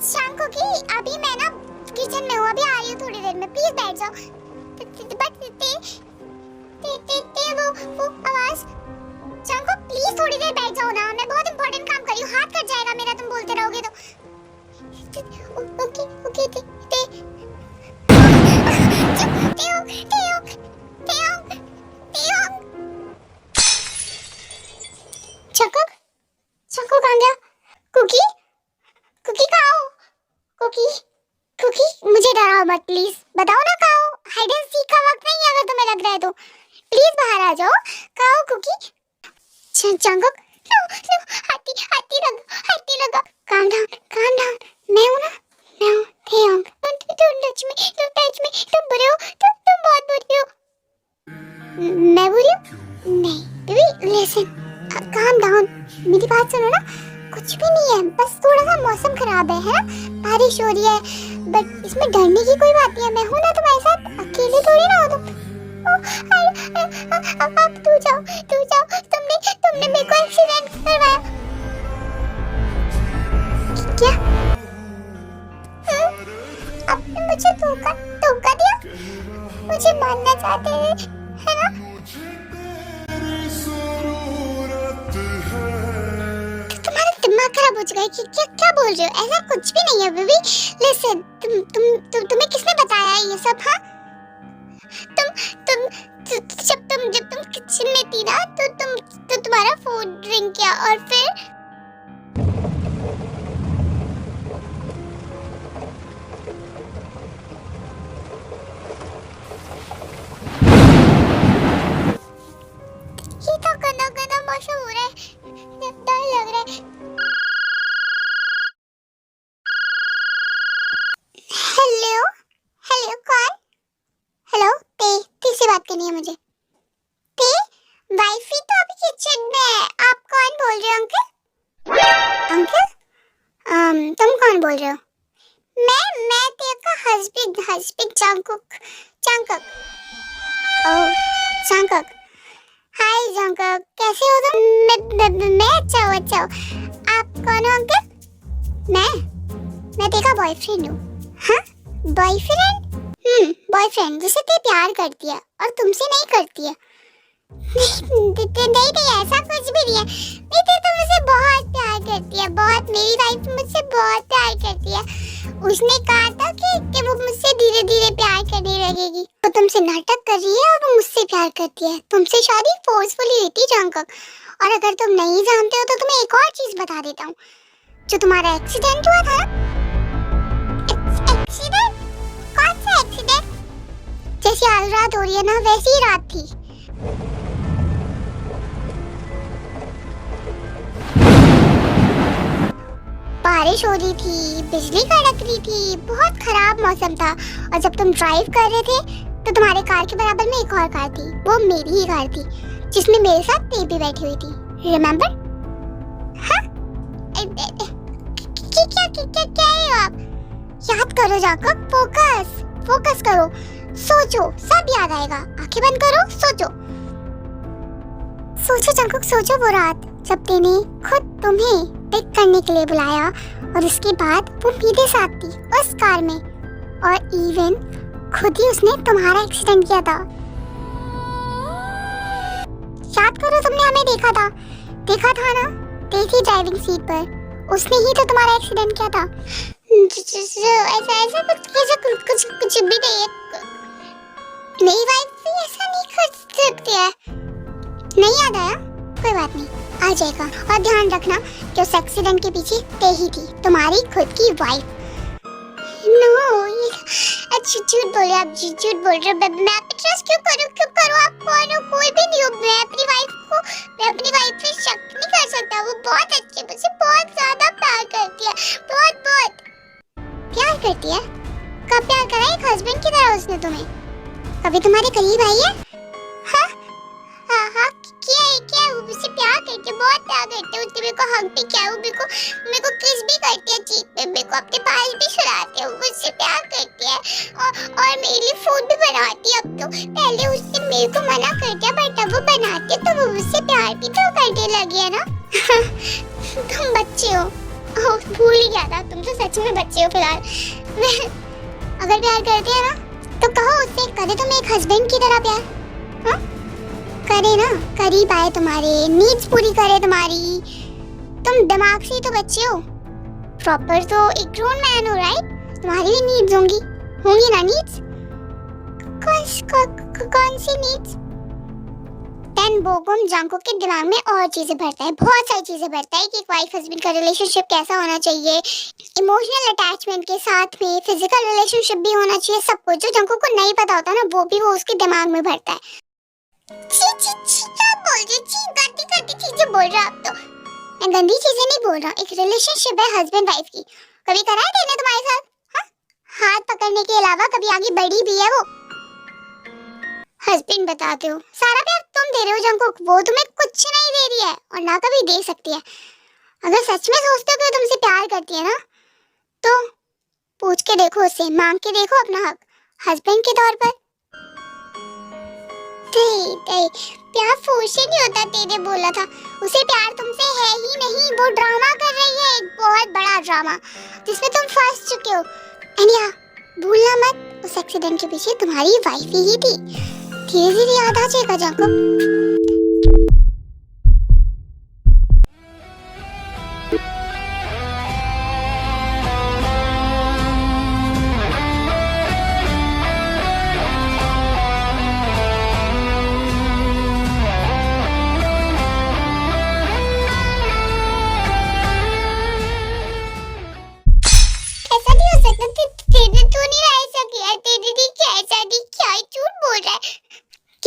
शांकोगी, अभी मैं ना किचन में हूँ, अभी आ रही हूँ थोड़ी देर में, प्लीज बैठ जाओ। वो आवाज, शांको प्लीज थोड़ी देर बैठ जाओ ना, मैं बहुत इंपॉर्टेंट काम कर रही हूँ, हाथ कट जाएगा मेरा तुम बोलते रहोगे तो। ओके ओके शांको कहाँ गया? कुकी कुकी कहाँ हो? कुकी कुकी मुझे डराओ मत प्लीज, बताओ ना कहाँ हो? हाइड एंड सीक का वक्त नहीं है, अगर तुम्हें लग रहा है तो प्लीज बाहर आ जाओ। कहाँ हो कुकी? चांगक हाथी लगा। काम डाउन मैं हूँ ना, मैं हूँ थेयोंग। डोंट टच मी तुम बुरे हो, तुम बहुत बुरे हो। मैं बुरी हूँ? नहीं बेबी लिसन, काम डाउन, मेरी बात सुनो ना, कुछ भी नहीं है, बस थोड़ा सा मौसम खराब है ना, बारिश हो रही है, बट इसमें डरने की कोई बात नहीं है, मैं हूँ ना तुम्हारे साथ, अकेले थोड़ी ना हो तुम। अब तू जाओ, तुमने मेरे को एक्सीडेंट करवाया। क्या? आपने मुझे धोखा दिया, मुझे मारना चाहते हैं है ना? तुम्हारा दिमाग खराब हो चुका है कि क्या बोल रहे हो? ऐसा कुछ भी नहीं है बेबी। लिसन, तुम्हें किसने बताया ये सब? हाँ, जब तुम किचन में थी ना, तो तुम्हारा फोन रिंग किया और फिर ये तो गंदा मौसम हो रहा है, डर लग रहा है। हेलो कौन? हेलो ते से बात करनी है मुझे। ते वाईफाई तो अभी किचन में है, आप कौन बोल रहे हो? अंकल तुम कौन बोल रहे हो? मैं तेरा हस्बैंड चांगक। ओह चांगक, हाय चांगक, कैसे हो तुम? मैं अच्छा हूँ। आप कौन हो अंकल? मैं तेरा बॉयफ्रेंड हूँ। हाँ बॉयफ्रेंड? बॉयफ्रेंड जिसे ते प्यार करती है और तुमसे नहीं करती है। नहीं ऐसा कुछ भी नहीं है, ते तो मुझसे बहुत प्यार करती है, बहुत, मेरी वाइफ मुझसे बहुत प्यार करती है। उसने कहा था कि वो मुझसे धीरे धीरे प्यार करने लगेगी, तो तुमसे नाटक कर रही है और वो मुझसे प्यार करती है। तुमसे शादी फोर्सफुली हुई थी चांगक, और अगर तुम नहीं जानते हो तो तुम्हें एक और चीज बता देता हूँ, जो तुम्हारा एक्सीडेंट हुआ था। एक्सीडेंट? कौन सा एक्सीडेंट? जैसी आज रात हो रही है ना, वैसी ही रात थी। बारिश हो रही थी, बिजली कड़क रही थी, बहुत खराब मौसम था, और जब तुम ड्राइव कर रहे थे तो तुम्हारे कार के बराबर में एक और कार थी, वो मेरी ही कार थी, जिसमें मेरे साथ ते भी बैठी हुई थी। रिमेम्बर? हाँ? क्या है आप? याद करो जाकब, फोकस करो, सोचो, सब याद आएगा। आंखें बंद करो, सोचो जाकब, सोचो वो रात जब तेने खुद तुम्हें पिक करने के लिए बुलाया, और उसके बाद वो मेरे साथ थी उस कार में, और इवन खुद ही उसने तुम्हारा एक्सीडेंट किया था। याद करो, तुमने हमें देखा था ना, देखी ड्राइविंग सीट पर, उसने ही तो तुम्हारा एक्सीडेंट किया था। ऐसा कुछ भी नहीं है, मेरी वाइफ भी ऐसा नहीं कर सकती है। नहीं याद आया? कोई बात नहीं, आ जाएगा। और ध्यान रखना कि उस एक्सीडेंट के पीछे ते ही थी, तुम्हारी खुद की वाइफ। नो, झूठ बोल रहे हो। मैं आप पे ट्रस्ट क्यों करूं? आप कौन हो? कोई भी नहीं हो। मैं अपनी वाइफ पे शक नहीं कर सकता, वो बहुत अच्छी, मुझसे बहुत ज्यादा प्यार करती है, बहुत प्यार करती है। कब प्यार करा? एक हस्बैंड की तरह उसने तुम्हें? कभी तुम्हारे करीब आई है? हाँ, क्या वो मुझसे प्यार करती है, मुझे बहुत प्यार करते हैं। उसने मेरे को हग भी किया, वो मेरे को किस भी करती है चीख पे, मेरे को अपने पास भी सुलाती है, मुझसे प्यार करती है और मेरे लिए फूड भी बनाती है। अब तो पहले उसने मेरे को मना कर दिया, बट अब वो बनाती है तो वो मुझसे प्यार भी तो करने लगी है ना। तुम बच्चे हो, भूल ही गया था, तुम तो सच में बच्चे हो फिलहाल। अगर प्यार करते हैं ना तो कहो उससे, करे तुम एक हस्बैंड की तरह प्यार, हाँ? करे ना, करीब आए, तुम्हारे नीड्स पूरी करे तुम्हारी। तुम दिमाग से ही तो बच्चे हो, प्रॉपर तो एक ग्रोन मैन हो, राइट? तुम्हारी भी नीड्स होंगी ना नीड्स? कौन सी नीड्स? देन बोगम जंगकुक के दिमाग में और चीजें भरता है, बहुत सारी चीजें भरता है कि एक वाइफ हस्बैंड का रिलेशनशिप कैसा होना चाहिए, इमोशनल अटैचमेंट के साथ में फिजिकल रिलेशनशिप भी होना चाहिए, सब कुछ जो जंगकुक को नहीं पता होता ना वो भी वो उसके दिमाग में भरता है। छी छी छी, क्या बोल रहे? छी, गंदी चीजें बोल रहे हो आप तो। मैं गंदी चीजें नहीं बोल रहा, एक रिलेशनशिप है हस्बैंड वाइफ की, कभी करा है तेने तुम्हारे साथ? हाँ? हाथ पकड़ने के अलावा कभी आगे बढ़ी भी है वो? हस्बैंड बताते हो, सारा प्यार तुम दे रहे हो जंगकुक, वो तुम्हें कुछ नहीं दे रही है और ना कभी दे सकती है। अगर सच में सोचते हो कि वो तुमसे प्यार करती है ना तो पूछ के देखो उससे, मांग के देखो अपना हक हस्बैंड के तौर पर। प्यार फोर्स से नहीं होता, तेरे बोला था उसे प्यार तुमसे है ही नहीं, वो ड्रामा कर रही है, एक बहुत बड़ा ड्रामा जिसमें तुम फंस चुके हो। एंड भूलना मत, उस एक्सीडेंट के पीछे तुम्हारी वाइफ ही थी। धीरे धीरे याद आ जाएगा जंगकुक।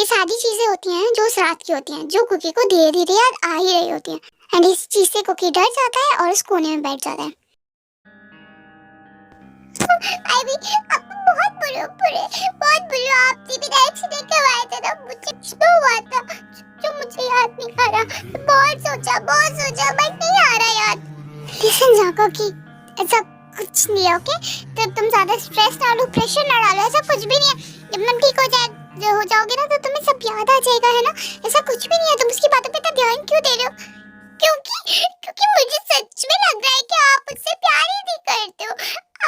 सारी चीजें होती हैं जो उस रात की होती हैं, जो कुकी को धीरे धीरे याद आ ही रही होती हैं। एंड इस चीज से कुकी डर जाता है और उस कोने में बैठ जाता है। आई भी आप बहुत बुरे आपसे भी एक्सीडेंट करवाया था ना, मुझे जो हुआ था जो मुझे याद नहीं आ रहा। बहुत सोचा बट नहीं आ रहा याद। लिसन जाको कि ऐसा कुछ नहीं है, ओके? तो तुम ज्यादा स्ट्रेस ना लो, प्रेशर ना डालो, ऐसा कुछ भी नहीं है। जब तुम ठीक हो जाओगे ना तो तुम्हें सब याद आ जाएगा, है ना? ऐसा कुछ भी नहीं है। तुम उसकी बातों पे इतना ध्यान क्यों दे रहे हो? क्योंकि मुझे सच में लग रहा है कि आप मुझसे प्यार ही नहीं करते हो।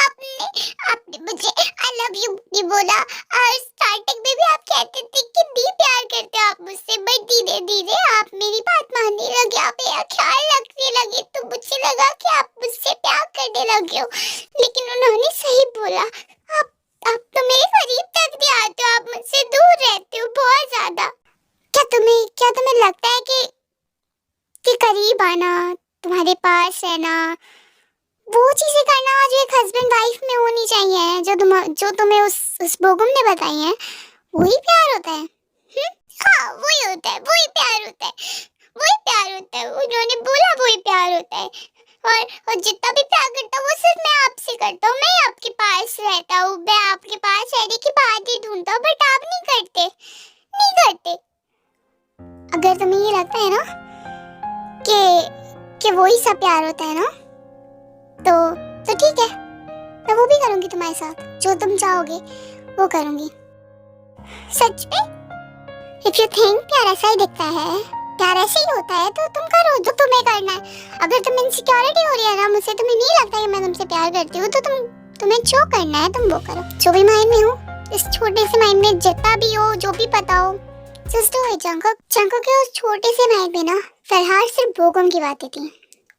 आपने मुझे आई लव यू भी बोला और स्टार्टिंग में भी आप कहते थे कि नहीं प्यार करते हो आप मुझसे, बट धीरे धीरे आप मेरी बात मानने लगे, आप मेरा ख्याल रखने लगे, तो मुझे लगा कि आप मुझसे प्यार करने लगे हो। लेकिन उन्होंने सही बोला, आप तो मेरे करीब तक नहीं आते हो, आप मुझसे दूर रहते हो बहुत ज्यादा। क्या तुम्हें लगता है कि करीब आना, तुम्हारे पास रहना, वो चीजें करना जो एक हस्बैंड वाइफ में होनी चाहिए, जो तुम्हें उस बोगम ने बताई है, वही प्यार होता है? हाँ वही होता है, वही प्यार होता है। उन्होंने बोला वही प्यार होता है। और जितना भी प्यार करता हूँ वो सिर्फ मैं आपसे करता हूँ, मैं आपके पास रहता हूँ, मैं आपके पास रहने की बात ही ढूंढता हूँ, बट आप नहीं करते। अगर तुम्हें ये लगता है ना कि वही सब प्यार होता है ना, तो ठीक है, मैं वो भी करूंगी तुम्हारे साथ, जो तुम चाहोगे वो करूंगी। सच में? इफ यू थिंक प्यार ऐसा ही दिखता है, प्यार ऐसे ही होता है, तो तुम करो जो तुम्हें करना है। अगर तुम इनसिक्योरिटी हो रही है ना मुझसे, तुम्हें नहीं लगता कि मैं तुमसे प्यार करती हूँ, तो तुम्हें जो करना है तुम वो करो। जो भी माइंड में हो, इस छोटे से माइंड में जितना भी हो, जो भी पता हो, जस्ट डू इट। जंगकुक के उस छोटे से माइंड में ना फिलहाल सिर्फ बोगम की बातें थी।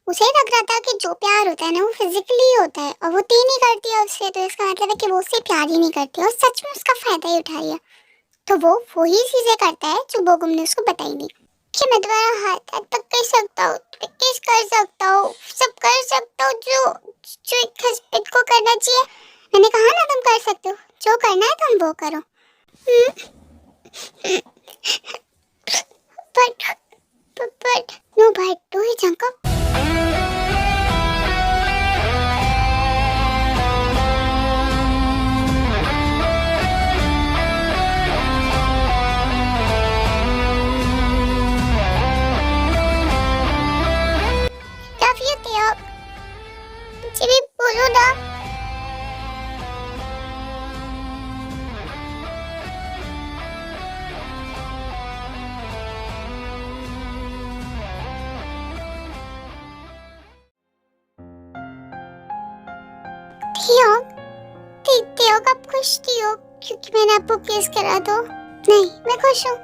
उसे लग रहा था कि जो प्यार होता है ना वो फिजिकली होता है, और वो तीन नहीं करती है उससे, तो इसका मतलब है कि वो उससे प्यार ही नहीं करती और सच में उसका फायदा ही उठा रही है। तो वो वही चीजें करता है जो बोगम ने उसको बताई नहीं, कि मैं तुम्हारा हाथ तक कर सकता हूँ, किस कर सकता हूँ, सब कर सकता हूँ जो एक हस्बैंड को करना चाहिए। मैंने कहा ना तुम कर सकते हो, जो करना है तुम वो करो। but no, but do it, Jungkook. Theog आप खुश थी हो क्योंकि मैंने आपको किस करा दो? नहीं, मैं खुश हूँ।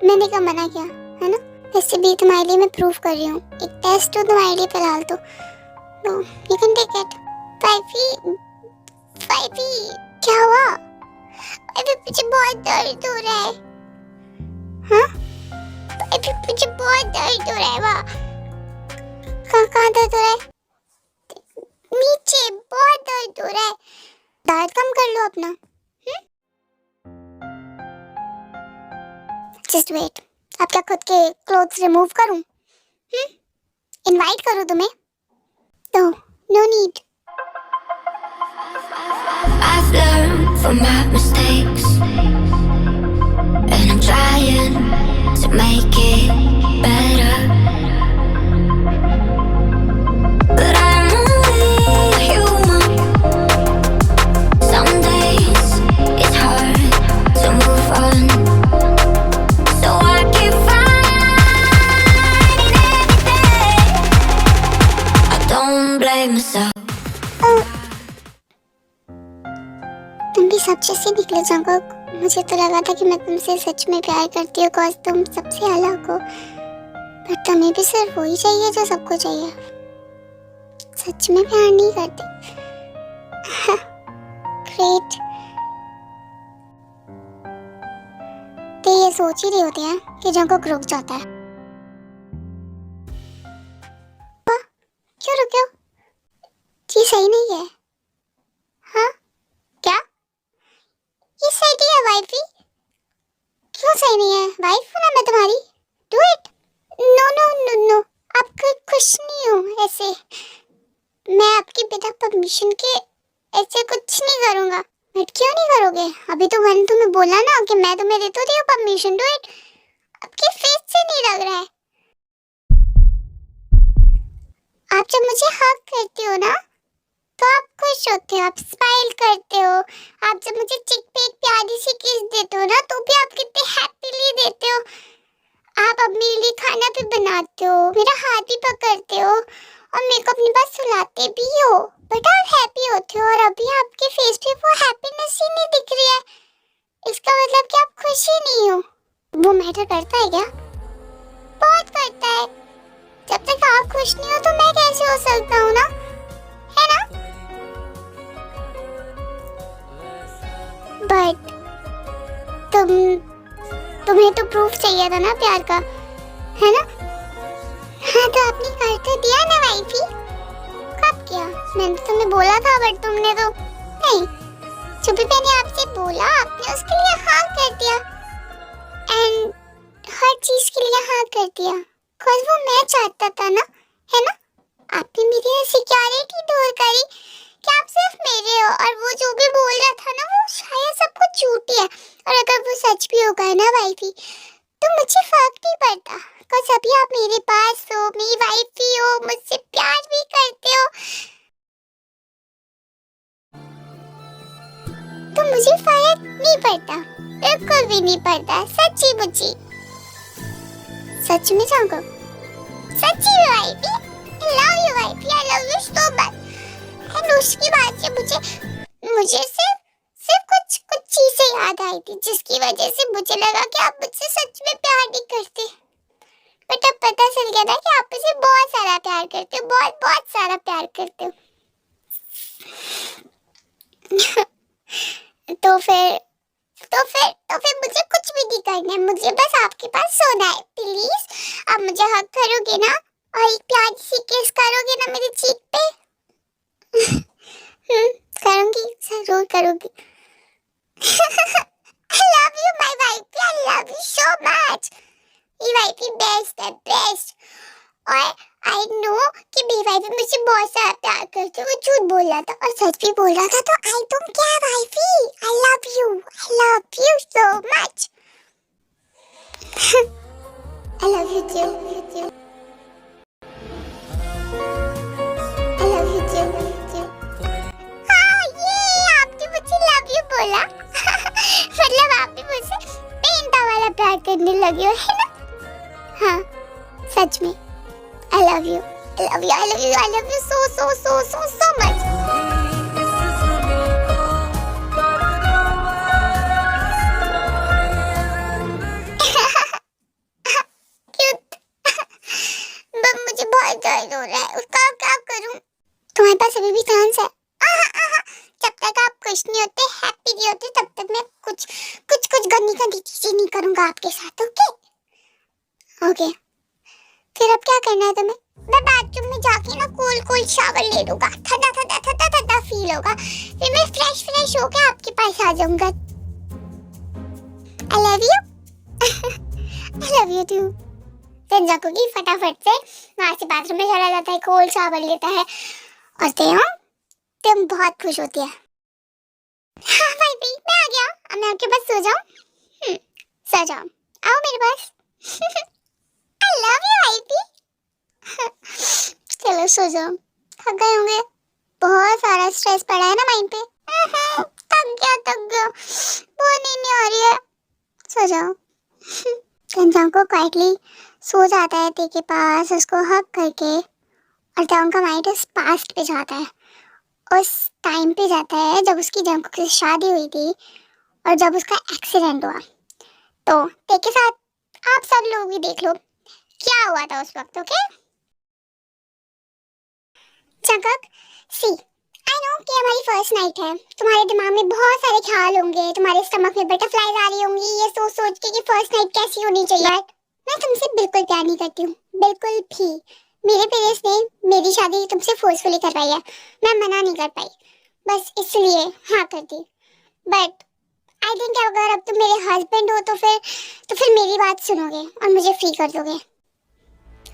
मैंने क्या मना किया, है ना? वैसे भी तुम्हारे लिए मैं प्रूफ कर रही हूँ। एक टेस्ट हो तुम्हारे लिए फिलहाल तो you can take it. Wifey क्या हुआ? अभी मुझे बहुत दर्द हो रहा है। हाँ? अभी मुझे बहुत दर्द हो रहा है। वाह, कहाँ दर्द हो रहा है? नीचे बहुत दर्द हो रहा है। दर्द कम कर लो अपना। जस्ट वेट, अब क्या खुद के क्लोथ्स रिमूव करूं? इनवाइट करूं तुम्हें? No need. I've learned from my mistakes, and I'm trying to make it better. But I'm only human. Some days it's hard to move on, so I keep fighting every day. I don't blame myself. तुम भी सब जैसे निकले जंगक। मुझे तो लगा था कि मैं तुमसे सच में प्यार करती हूँ, कॉज तुम सबसे अलग हो। पर तुम्हें भी सिर्फ वही चाहिए जो सबको चाहिए। सच में प्यार नहीं करती। ग्रेट। तो ये सोच ही रहे होते हैं कि जंगक रुक जाता है। क्यों रुके हो? जी सही नहीं है। हाँ क्या? ये सही है वाइफी? क्यों सही नहीं है? वाइफ हूँ ना मैं तुम्हारी। Do it. No no no no, आपका खुश नहीं हूँ ऐसे। मैं आपके बिना परमिशन के ऐसे कुछ नहीं करूँगा। बट क्यों नहीं करोगे? अभी तो मैंने तुम्हें बोला ना कि मैं तुम्हें दे तो रही हूँ परमिशन। Do it. आपके फेस से नहीं लग रहा है। आप जब मुझे हग करती हो ना तो आप खुश होते हो, आप स्माइल करते हो। आप जब मुझे चिक पे एक प्यारी सी किस देते हो ना तो भी आप कितने हैप्पीली देते हो। आप अब मेरे लिए खाना भी बनाते हो, मेरा हाथ भी पकड़ते हो और मेरे को अपने पास सुलाते भी हो। बट आप हैप्पी होते हो और अभी आपके फेस पे वो हैप्पीनेस ही नहीं दिख रही है। इसका मतलब कि आप खुश ही नहीं हो। वो मैटर करता है क्या? बहुत करता है। जब तक आप खुश नहीं हो तो मैं कैसे हो सकता हूँ ना, है ना? बट तुम्हें तो प्रूफ चाहिए था ना प्यार का, है ना? हाँ तो आपने कर तो दिया ना वाइफी। कब किया? मैंने तो तुम्हें बोला था बट तुमने तो नहीं। जब भी मैंने आपसे बोला आपने उसके लिए हाँ कर दिया एंड हर चीज के लिए हाँ कर दिया। बिकॉज वो मैं चाहता था ना, है ना? आपने मेरी इनसिक्योरिटी दूर करी कि आप सिर्फ मेरे हो और वो जो भी बोल रहा था ना वो शायद सब कुछ झूठी है। और अगर वो सच भी होगा ना वाइफी तो मुझे फर्क नहीं पड़ता। बिकॉज अभी आप मेरे पास हो, मेरी वाइफी हो, मुझसे प्यार भी करते हो तो मुझे फर्क नहीं पड़ता, बिल्कुल भी नहीं पड़ता। सच्ची मुझे सच में जाऊंगा। सच्ची में wifey. I love you wifey, I love you so much। And उसकी बात से मुझे सिर्फ कुछ चीजें याद आई थी जिसकी वजह से मुझे लगा कि आप मुझसे सच में प्यार नहीं करते। बट अब पता चल गया था कि आप मुझसे बहुत सारा प्यार करते हो, बहुत सारा प्यार करते हो। तो फिर मुझे कुछ भी नहीं करना है। मुझे बस आपके पास सोना है। प्लीज आप मुझे हग करोगे ना और एक प्यारी सी किस करोगे ना मेरे चीक पे? करूंगी, जरूर करूंगी। I love you my wifey, I love you so much। ये वाइफी बेस्ट है, बेस्ट। और आई नो कि मेरी वाइफी मुझे बहुत सारा प्यार करती है। वो झूठ बोल रहा था और सच भी बोल रहा था तो I don't care wifey. I love you so much। I love you too। बोला मतलब आप भी मुझसे पेंटा वाला प्यार करने लगे हो, है ना? हाँ सच में। I love you so much। बहुत दर्द हो रहा है, उसका क्या करूं? तुम्हारे पास अभी भी चांस है। जब तक आप खुश नहीं होते, हैप्पी नहीं होते, तब तक मैं कुछ गंदी चीजें नहीं करूंगा आपके साथ। ओके फिर अब क्या करना है तुम्हें? मैं बाथरूम में जाके ना कूल शावर ले लूंगा, ठंडा फील होगा, फिर मैं फ्रेश होके आपके पास आ जाऊंगा। I love you। I love you too। Sanjay की फटाफट से वहां से बाथरूम में चला जाता है, कोल्ड शावर लेता है और तुम बहुत खुश होती है। हाँ भाई भी मैं आ गया, अब मैं आपके पास सो जाऊं? सो जाओ, आओ मेरे पास। I love you IP. चलो सो जाओ, थक गए होंगे, बहुत सारा स्ट्रेस पड़ा है ना माइंड पे। थक गया, बहुत नींद नहीं आ रही है, सो जाओ। कंचन को क्वाइटली सो जाता है ती के पास, उसको हक करके, और जंग का माइंड उस पास्ट पे जाता है, उस टाइम पे जाता है जब उसकी जंग की शादी हुई थी और जब उसका एक्सीडेंट हुआ। तो ती के साथ आप सब लोग भी देख लो क्या हुआ था उस वक्त। ओके चंकक, सी आई नो कि हमारी फर्स्ट नाइट है, तुम्हारे दिमाग में बहुत सारे ख्याल होंगे, तुम्हारे स्टमक में बटरफ्लाईज आ रही होंगी ये सोच के कि फर्स्ट नाइट कैसी होनी चाहिए। मैं तुमसे बिल्कुल प्यार नहीं करती हूँ, बिल्कुल भी। मेरे पेरेंट्स ने मेरी शादी तुमसे फोर्सफुली करवाई है, मैं मना नहीं कर पाई, बस इसलिए हाँ कर दी। बट आई थिंक अगर अब तुम मेरे हस्बैंड हो तो फिर मेरी बात सुनोगे और मुझे फ्री कर दोगे।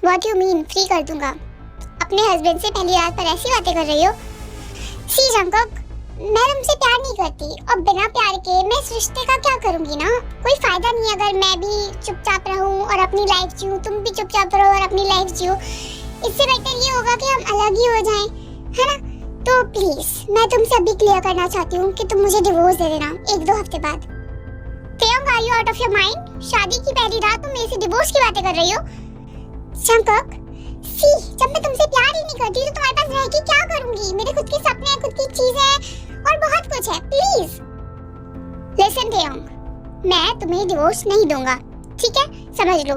व्हाट यू मीन फ्री कर दूंगा? अपने हस्बैंड से पहली रात पर ऐसी बातें कर रही हो? सी जंकक, मैं तुमसे प्यार नहीं करती और बिना प्यार के मैं इस रिश्ते का क्या करूंगी ना। कोई फायदा नहीं अगर मैं भी चुपचाप रहूं और अपनी लाइफ जीऊं, तुम भी चुपचाप रहो और अपनी लाइफ जियो। इससे बेटर ये होगा कि हम अलग ही हो जाएं, है ना? तो प्लीज मैं तुमसे अभी क्लियर करना चाहती हूँ कि तुम मुझे डिवोर्स दे देना 1-2 हफ्ते बाद। Taeyang, are you out of your mind? शादी की पहली रात तुम मेरे से डिवोर्स की बातें कर रही हो? जंकक, सी जब मैं तुमसे प्यार ही नहीं करती तो तुम्हारे पास रह के क्या करूंगी? मेरे खुद के सपने हैं, खुद की चीजें हैं और बहुत कुछ है। प्लीज लिसन तेयंग, मैं तुम्हें डिवोर्स नहीं दूंगा, ठीक है? समझ लो।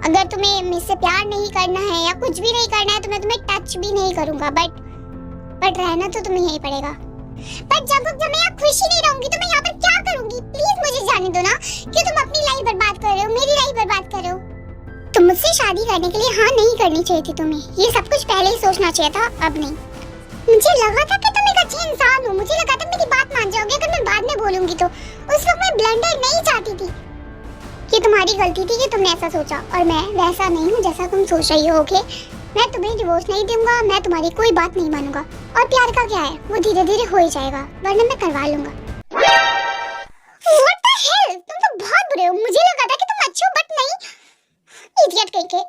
अगर तुम्हें मुझसे प्यार नहीं करना है या कुछ भी नहीं करना है तो मैं तुम्हें टच भी नहीं करूंगा, बट रहना तो तुम्हें यही पड़ेगा। पर जब मैं यहाँ खुश ही नहीं रहूंगी तो मैं यहाँ पर क्या करूंगी? प्लीज मुझे जाने दो ना, कि तुम अपनी लाइफ बर्बाद कर रहे हो, मेरी लाइफ बर्बाद कर रहे हो। तुम मुझसे शादी करने के लिए हाँ नहीं करनी चाहिए थी तुम्हें, ये सब कुछ पहले ही सोचना चाहिए था, अब नहीं। मुझे लगा था कि तुम एक अच्छे इंसान हो, मुझे लगा था मेरी बात मान जाओगे अगर मैं बाद में बोलूंगी तो। उस वक्त मैं ब्लंडर नहीं चाहती थी, ये तुम्हारी गलती थी कि तुमने ऐसा सोचा, और मैं वैसा नहीं हूँ जैसा तुम सोच रही हो। ओके मैं तुम्हें डिवोर्स नहीं दूंगा, मैं तुम्हारी कोई बात नहीं मानूंगा, और प्यार का क्या है, वो धीरे धीरे हो ही जाएगा, वरना मैं करवा लूंगा। What the hell? तुम तो बहुत बुरे हो, मुझे लगा था कि तुम अच्छे हो बट नहीं। इडियट कहीं के।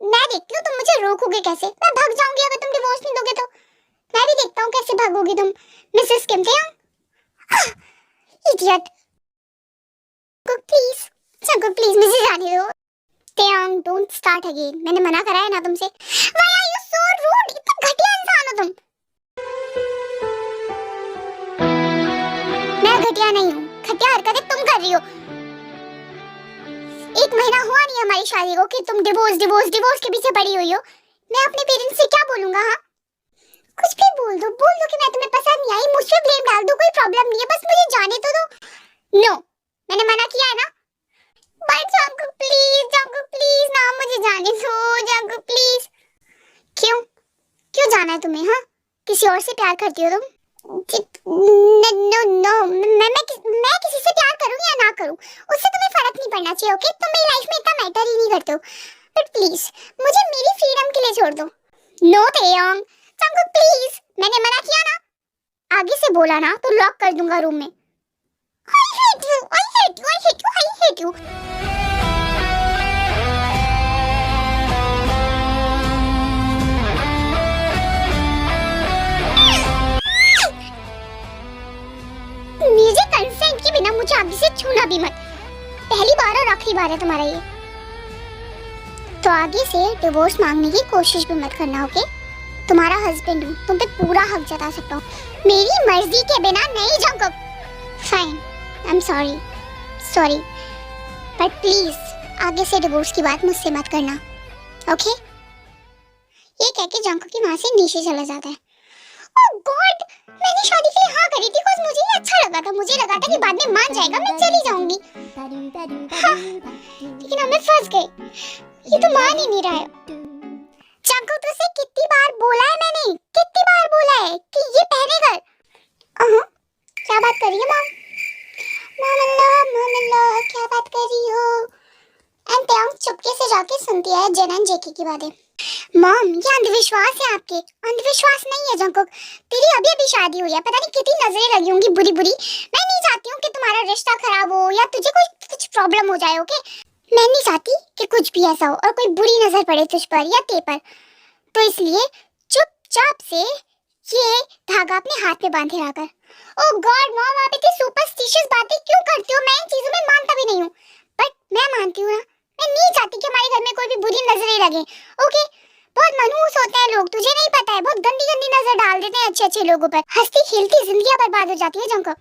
मैं देखती हूँ तुम मुझे रोकोगे कैसे, मैं भाग जाऊंगी अगर तुम डिवोर्स नहीं दोगे तो। मैं भी देखता हूँ कैसे भागोगी तुम, Mrs Kim Taeyang. Idiot. Please Jungkook, please मुझे जाने दो। तेयंग डोंट स्टार्ट अगेन, मैंने मना करा है ना तुमसे। Why are you so rude? इतना घटिया इंसान हो तुम। मैं घटिया नहीं हूँ, घटिया हरकतें तुम कर रही हो। 1 महीना हुआ नहीं हमारी शादी को कि तुम डिवोर्स के पीछे पड़ी हुई हो। मैं अपने पेरेंट्स से क्या बोलूंगा? हाँ कुछ भी बोल दो कि मैं तुम्हें पसंद नहीं आई, मुझ पे ब्लेम डाल दो, कोई प्रॉब्लम नहीं है, बस मुझे जाने तो दो। नो मैंने मना किया है ना। बट जंकक प्लीज ना, मुझे जाने दो जंकक प्लीज। क्यों जाना है तुम्हें? हाँ किसी और से प्यार करती हो तुम? नो मैं किसी से प्यार करूं या ना करूं उससे तुम्हें फर्क नहीं पड़ना चाहिए। ओके तुम मेरी लाइफ में इतना मैटर ही नहीं करते हो, बट प्लीज मुझे मेरी फ्रीडम के लिए छोड़ दो। नो तेयंग, जंकक प्लीज, मैंने मना किया ना, आगे से बोला ना तो लॉक कर दूंगा रूम में। I hate you। मुझे कंसेंट के बिना मुझे आगे से छूना भी मत, पहली बार और आखिरी बार है तुम्हारा ये। तो आगे से डिवोर्स मांगने की कोशिश भी मत करना, ओके? तुम्हारा हस्बैंड हूँ, तुम पे पूरा हक जता सकता हूँ, मेरी मर्जी के बिना नहीं। Jungkook fine, I am sorry, but please आगे से डिवोर्स की बात मुझसे मत करना, ओके। ये कह के जंको की वहां से नीचे चला जाता है। ओह गॉड, मैंने शादी के लिए हाँ करी थी बिकॉज़ मुझे ये अच्छा लगा था। मुझे लगा था कि बाद में मान जाएगा, मैं चली जाऊंगी। हाँ, लेकिन हम फंस गए। ये तो मान ही नहीं रहा है। जंको तुझसे कितनी बार बोला है मैंने, कितनी बार बोला है कि ये पहनेगा। क्या बात कर रही है मॉम? मॉम अल्लाह क्या बात कर रही हो? एंड प्रियांक चुपके से जाके सुनती है जेन एंड जेके की बातें। मॉम, ये अंधविश्वास है आपके। अंधविश्वास नहीं है जंकुक, तेरी अभी अभी शादी हुई है, पता नहीं कितनी नजरें लगी होंगी बुरी बुरी। मैं नहीं चाहती हूँ कि तुम्हारा रिश्ता खराब हो या तुझे कुछ प्रॉब्लम हो जाए। ओके, मैं नहीं चाहती कि कुछ भी ऐसा हो और कोई बुरी नजर पड़े तुझ पर या ते पर। तो इसलिए चुपचाप से ये धागा अपने हाथ में बांधे रखकर। ओह गॉड मॉम, आप इतनी सुपरस्टिशियस बातें क्यों करती हो? मैं इन चीजों में मानता भी नहीं हूँ, बट मैं मानती हूँ ना। मैं नहीं चाहती कि हमारे घर में कोई भी बुरी नजरें लगे। ओके, बहुत मनहूस होते हैं लोग, तुझे नहीं पता है। बहुत गंदी गंदी नजर डाल देते हैं अच्छे अच्छे लोगों पर। हंसती खेलती जिंदगी बर्बाद हो जाती है जंकुक।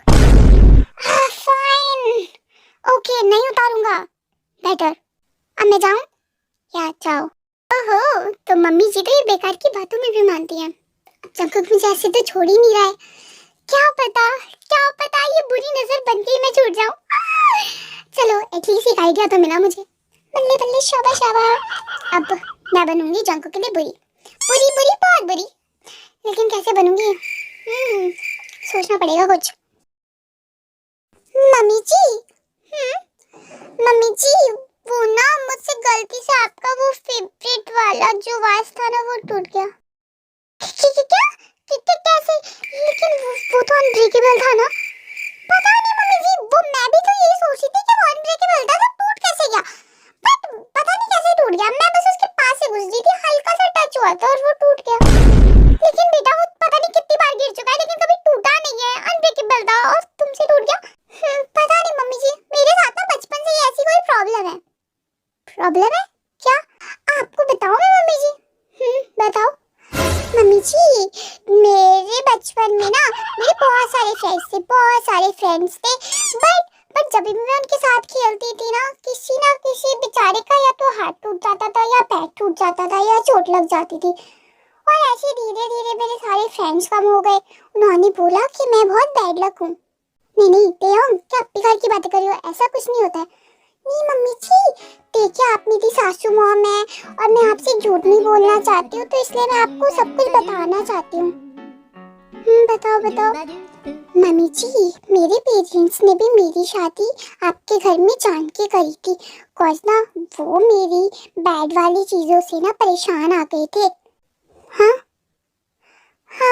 फाइन, ओके, नहीं उतारूंगा। बेटर अब मैं जाऊं या जाओ? ओहो, तो मम्मी जी तो ये बेकार की बातों में भी मानती हैं। जंकुक मुझे ऐसे तो छोड़ ही नहीं रहा है। क्या पता ये बुरी नजर बन के मैं छूट जाऊं। चलो एटलीस्ट एक आइडिया तो मिला मुझे। बल्ले बल्ले शाबाश शाबाश। अब मैं बनूंगी जंकुक के लिए बुरी बुरी बुरी, बहुत बुरी। लेकिन कैसे बनूंगी? सोचना पड़ेगा कुछ। मम्मी जी, मम्मी जी, वो ना मुझसे गलती से आपका वो फेवरेट वाला जो वास था ना वो टूट गया। क्या? कैसे? लेकिन वो तो अनब्रेकेबल था ना। पता नहीं मम्मी जी, वो मैं भी तो यही सोच रही थी कि वो अनब्रेकेबल था, तो टूट कैसे गया? बट पता नहीं कैसे टूट गया। मैं बस उसके पास से गुजरी थी, हल्का सा टच हुआ था और वो टूट गया। लेकिन बेटा वो पता नहीं कितनी बार गिर चुका है लेकिन कभी टूटा नहीं है। अनब्रेकेबल था और तुमसे टूट गया। पता नहीं मम्मी जी, मेरे साथ ना बचपन से ही ऐसी कोई प्रॉब्लम है। प्रॉब्लम है क्या? आपको बताऊं मैं मम्मी जी? बताओ मम्मी जी। मेरे बचपन में ना मेरे बहुत सारे फ्रेंड्स थे, बट जब भी मैं उनके साथ खेलती थी ना किसी बेचारे का या तो हाथ टूट जाता था या पैर टूट जाता था या चोट लग जाती थी। और ऐसे धीरे धीरे मेरे सारे फ्रेंड्स कम हो गए। उन्होंने बोला कि मैं बहुत बैड लक हूँ। नहीं तेयंग, क्या बेकार की बातें कर रही हो? ऐसा कुछ नहीं होता है। नहीं मम्मी जी, देखिए आप मेरी सासू मॉम है और मैं आपसे झूठ नहीं बोलना चाहती हूँ, तो इसलिए मैं आपको सब कुछ बताना चाहती हूँ। बताओ। मम्मी जी, मेरे पेरेंट्स ने भी मेरी शादी आपके घर में जान के करी थी, कॉज ना वो मेरी बैड वाली चीजों से ना परेशान आ गए थे। हाँ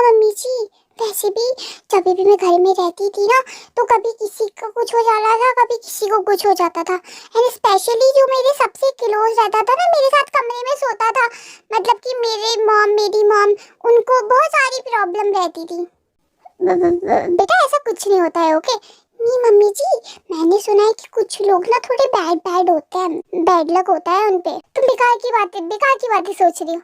मम्मी जी, वैसे भी जब भी मैं घर में रहती थी ना तो कभी किसी को कुछ हो जाता था, कभी किसी को कुछ हो जाता था। एंड स्पेशली जो मेरे सबसे क्लोज रहता था ना, मेरे साथ कमरे में सोता था, मतलब कि मेरी मॉम, उनको बहुत सारी प्रॉब्लम रहती थी। बेटा ऐसा कुछ नहीं होता है। ओके नहीं मम्मी जी, मैंने सुना है कि कुछ लोग ना थोड़े बैड होते हैं, बैड लक होता है उनपे। तुम बेकार की बातें सोच रही हो।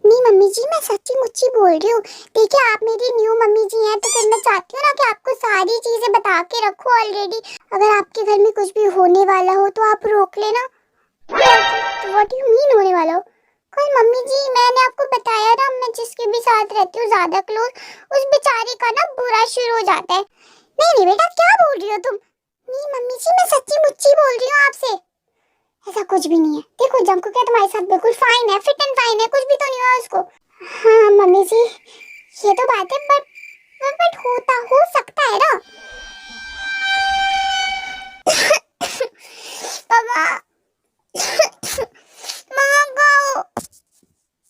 नहीं मम्मी जी, मैं सच्ची मुच्ची बोल रही हूँ। देखिए आप मेरी न्यू मम्मी जी हैं, तो फिर मैं चाहती हूँ ना कि आपको सारी चीजें बता के रखो ऑलरेडी। अगर आपके घर में कुछ भी होने वाला हो तो आप रोक लेना। व्हाट यू मीन होने वाला हो? कोई मम्मी जी, मैंने आपको बताया ना, मैं जिसके भी साथ रहती हूँ ज्यादा क्लोज, उस बेचारे का ना बुरा शुरू हो जाता है। नहीं बेटा, क्या बोल रही हो तुम? नहीं मम्मी जी, मैं सच्ची मुच्ची बोल रही हूँ आपसे। ऐसा कुछ भी नहीं है। देखो जंकुक क्या तुम्हारे साथ बिल्कुल फाइन है, फिट एंड फाइन है, कुछ भी तो नहीं हुआ उसको। हाँ मम्मी जी, ये तो बात है, बट हो सकता है ना। पापा मम्मा को